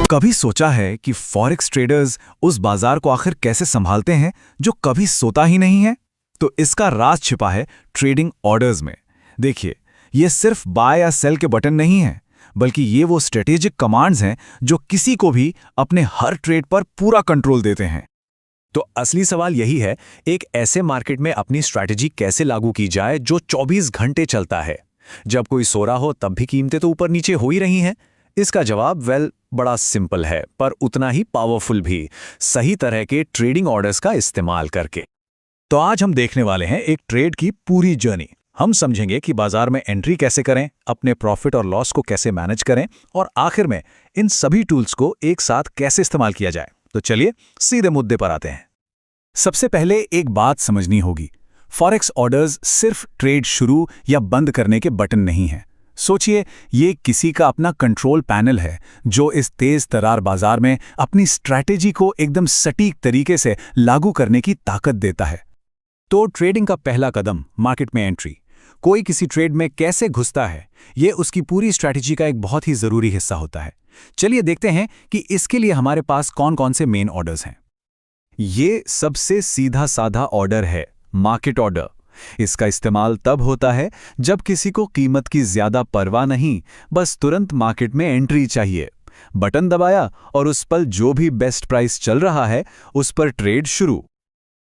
कभी सोचा है कि फॉरेक्स ट्रेडर्स उस बाजार को आखिर कैसे संभालते हैं जो कभी सोता ही नहीं है? तो इसका राज छिपा है ट्रेडिंग ऑर्डर्स में। देखिए, ये सिर्फ बाय या सेल के बटन नहीं हैं, बल्कि ये वो स्ट्रेटेजिक कमांड्स हैं जो किसी को भी अपने हर ट्रेड पर पूरा कंट्रोल देते हैं। तो असली सवाल यही है, एक ऐसे मार्केट में अपनी स्ट्रैटेजी कैसे लागू की जाए जो 24 घंटे चलता है। जब कोई सो रहा हो तब भी कीमतें तो ऊपर नीचे हो ही रही हैं। इसका जवाब बड़ा सिंपल है, पर उतना ही पावरफुल भी, सही तरह के ट्रेडिंग ऑर्डर्स का इस्तेमाल करके। तो आज हम देखने वाले हैं एक ट्रेड की पूरी जर्नी। हम समझेंगे कि बाजार में एंट्री कैसे करें, अपने प्रॉफिट और लॉस को कैसे मैनेज करें, और आखिर में इन सभी टूल्स को एक साथ कैसे इस्तेमाल किया जाए। तो चलिए सीधे मुद्दे पर आते हैं। सबसे पहले एक बात समझनी होगी, फॉरेक्स ऑर्डर्स सिर्फ ट्रेड शुरू या बंद करने के बटन नहीं हैं। सोचिए, ये किसी का अपना कंट्रोल पैनल है जो इस तेज तरार बाजार में अपनी स्ट्रैटेजी को एकदम सटीक तरीके से लागू करने की ताकत देता है। तो ट्रेडिंग का पहला कदम, मार्केट में एंट्री। कोई किसी ट्रेड में कैसे घुसता है, ये उसकी पूरी स्ट्रैटेजी का एक बहुत ही जरूरी हिस्सा होता है। चलिए देखते हैं कि इसके लिए हमारे पास कौन कौन से मेन ऑर्डर्स हैं। ये सबसे सीधा साधा ऑर्डर है, मार्केट ऑर्डर। इसका इस्तेमाल तब होता है जब किसी को कीमत की ज्यादा परवाह नहीं, बस तुरंत मार्केट में एंट्री चाहिए। बटन दबाया और उस पर जो भी बेस्ट प्राइस चल रहा है उस पर ट्रेड शुरू।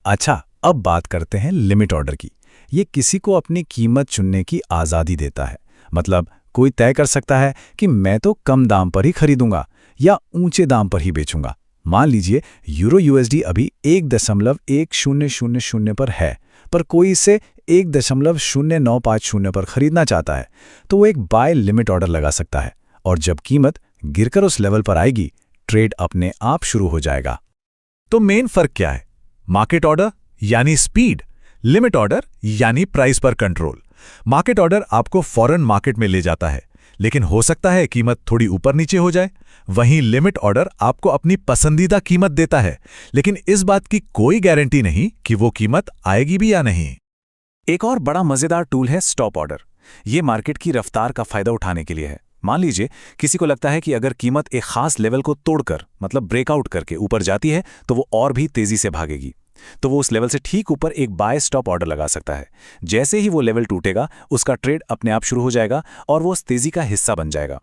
अच्छा, अब बात करते हैं लिमिट ऑर्डर की। ये किसी को अपनी कीमत चुनने की आज़ादी देता है। मतलब कोई तय कर सकता है कि मैं तो कम दाम पर ही खरीदूंगा या ऊंचे दाम पर ही बेचूंगा। मान लीजिए यूरो यूएसडी अभी 1.1000 पर है, पर कोई इसे 1.0950 पर खरीदना चाहता है, तो वो एक बाय लिमिट ऑर्डर लगा सकता है, और जब कीमत गिरकर उस लेवल पर आएगी, ट्रेड अपने आप शुरू हो जाएगा। तो मेन फर्क क्या है? मार्केट ऑर्डर यानी स्पीड, लिमिट ऑर्डर यानी प्राइस पर कंट्रोल। मार्केट ऑर्डर आपको फौरन मार्केट में ले जाता है, लेकिन हो सकता है कीमत थोड़ी ऊपर नीचे हो जाए। वहीं लिमिट ऑर्डर आपको अपनी पसंदीदा कीमत देता है, लेकिन इस बात की कोई गारंटी नहीं कि वो कीमत आएगी भी या नहीं। एक और बड़ा मजेदार टूल है स्टॉप ऑर्डर। ये मार्केट की रफ्तार का फायदा उठाने के लिए है। मान लीजिए किसी को लगता है कि अगर कीमत एक खास लेवल को तोड़कर, मतलब ब्रेकआउट करके ऊपर जाती है, तो वो और भी तेजी से भागेगी। तो वो उस लेवल से ठीक ऊपर एक बाय स्टॉप ऑर्डर लगा सकता है। जैसे ही वो लेवल टूटेगा, उसका ट्रेड अपने आप शुरू हो जाएगा और वो उस तेजी का हिस्सा बन जाएगा।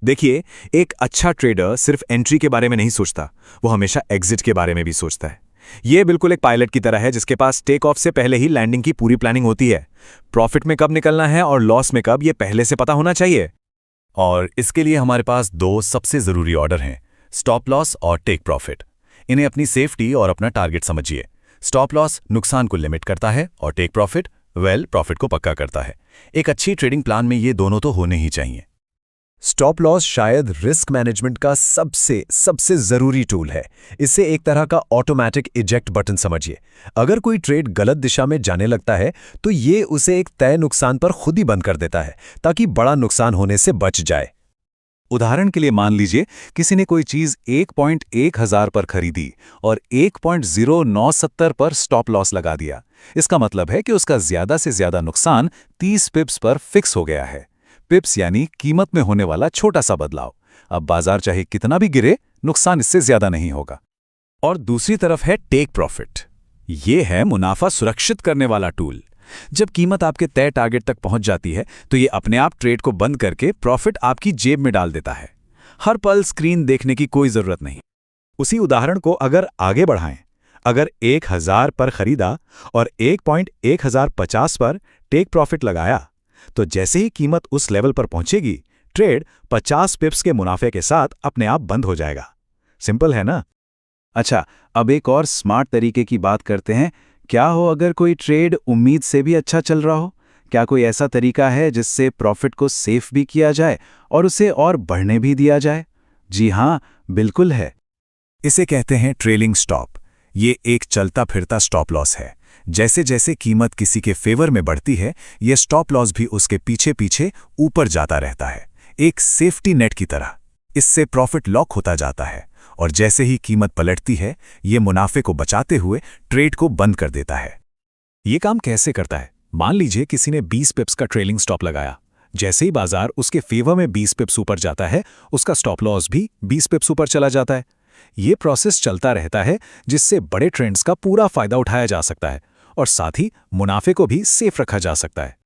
देखिए, एक अच्छा ट्रेडर सिर्फ एंट्री के बारे में नहीं सोचता, वो हमेशा एग्जिट के बारे में भी सोचता है। ये बिल्कुल एक पायलट की तरह है जिसके पास टेक ऑफ से पहले ही लैंडिंग की पूरी प्लानिंग होती है। प्रॉफिट में कब निकलना है और लॉस में कब, ये पहले से पता होना चाहिए। और इसके लिए हमारे पास दो सबसे जरूरी ऑर्डर हैं, स्टॉप लॉस और टेक प्रॉफिट। इन्हें अपनी सेफ्टी और अपना टारगेट समझिए। स्टॉप लॉस नुकसान को लिमिट करता है और टेक प्रॉफिट प्रॉफिट को पक्का करता है। एक अच्छी ट्रेडिंग प्लान में ये दोनों तो होने ही चाहिए। स्टॉप लॉस शायद रिस्क मैनेजमेंट का सबसे जरूरी टूल है। इसे एक तरह का ऑटोमेटिक इजेक्ट बटन समझिए। अगर कोई ट्रेड गलत दिशा में जाने लगता है तो ये उसे एक तय नुकसान पर खुद ही बंद कर देता है, ताकि बड़ा नुकसान होने से बच जाए। उदाहरण के लिए मान लीजिए किसी ने कोई चीज 1.1000 पर खरीदी और 1.0970 पर स्टॉप लॉस लगा दिया। इसका मतलब है कि उसका ज्यादा से ज्यादा नुकसान 30 पिप्स पर फिक्स हो गया है। पिप्स यानी कीमत में होने वाला छोटा सा बदलाव। अब बाजार चाहे कितना भी गिरे, नुकसान इससे ज्यादा नहीं होगा। और दूसरी तरफ है टेक प्रॉफिट। ये है मुनाफा सुरक्षित करने वाला टूल। जब कीमत आपके तय टारगेट तक पहुंच जाती है तो ये अपने आप ट्रेड को बंद करके प्रॉफिट आपकी जेब में डाल देता है। हर पल स्क्रीन देखने की कोई जरूरत नहीं। उसी उदाहरण को अगर आगे बढ़ाएं, अगर 1000 पर खरीदा और 1.1050 पर टेक प्रॉफिट लगाया, तो जैसे ही कीमत उस लेवल पर पहुंचेगी, ट्रेड 50 पिप्स के मुनाफे के साथ अपने आप बंद हो जाएगा। सिंपल है ना? अच्छा, अब एक और स्मार्ट तरीके की बात करते हैं। क्या हो अगर कोई ट्रेड उम्मीद से भी अच्छा चल रहा हो? क्या कोई ऐसा तरीका है जिससे प्रॉफिट को सेफ भी किया जाए और उसे और बढ़ने भी दिया जाए? जी हाँ, बिल्कुल है। इसे कहते हैं ट्रेलिंग स्टॉप। ये एक चलता फिरता स्टॉप लॉस है। जैसे जैसे कीमत किसी के फेवर में बढ़ती है, ये स्टॉप लॉस भी उसके पीछे पीछे ऊपर जाता रहता है, एक सेफ्टी नेट की तरह। इससे प्रॉफिट लॉक होता जाता है और जैसे ही कीमत पलटती है, ये मुनाफे को बचाते हुए ट्रेड को बंद कर देता है। ये काम कैसे करता है? मान लीजिए किसी ने 20 पिप्स का ट्रेलिंग स्टॉप लगाया। जैसे ही बाजार उसके फेवर में 20 पिप्स ऊपर जाता है, उसका स्टॉप लॉस भी 20 पिप्स ऊपर चला जाता है। ये प्रोसेस चलता रहता है, जिससे बड़े ट्रेंड्स का पूरा फायदा उठाया जा सकता है और साथ ही मुनाफे को भी सेफ रखा जा सकता है।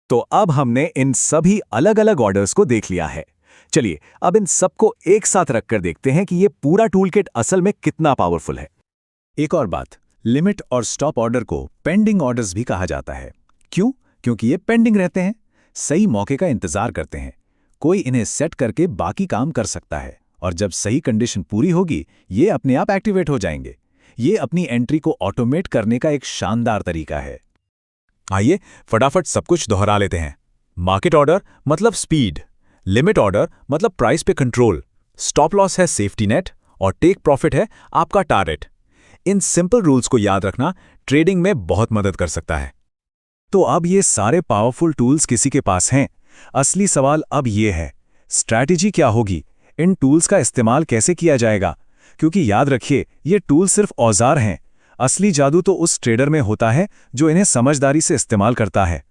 तो अब हमने इन सभी अलग अलग ऑर्डर्स को देख लिया है। चलिए अब इन सबको एक साथ रखकर देखते हैं कि ये पूरा टूलकिट असल में कितना पावरफुल है। एक और बात, लिमिट और स्टॉप ऑर्डर को पेंडिंग ऑर्डर्स भी कहा जाता है। क्यों? क्योंकि ये पेंडिंग रहते हैं, सही मौके का इंतजार करते हैं। कोई इन्हें सेट करके बाकी काम कर सकता है और जब सही कंडीशन पूरी होगी, ये अपने आप एक्टिवेट हो जाएंगे। ये अपनी एंट्री को ऑटोमेट करने का एक शानदार तरीका है। आइए फटाफट सब कुछ दोहरा लेते हैं। मार्केट ऑर्डर मतलब स्पीड, लिमिट ऑर्डर मतलब प्राइस पे कंट्रोल, स्टॉप लॉस है सेफ्टी नेट और टेक प्रॉफिट है आपका टारगेट। इन सिंपल रूल्स को याद रखना ट्रेडिंग में बहुत मदद कर सकता है। तो अब ये सारे पावरफुल टूल्स किसी के पास हैं। असली सवाल अब ये है, स्ट्रैटेजी क्या होगी? इन टूल्स का इस्तेमाल कैसे किया जाएगा? क्योंकि याद रखिए, ये टूल सिर्फ औजार हैं। असली जादू तो उस ट्रेडर में होता है जो इन्हें समझदारी से इस्तेमाल करता है।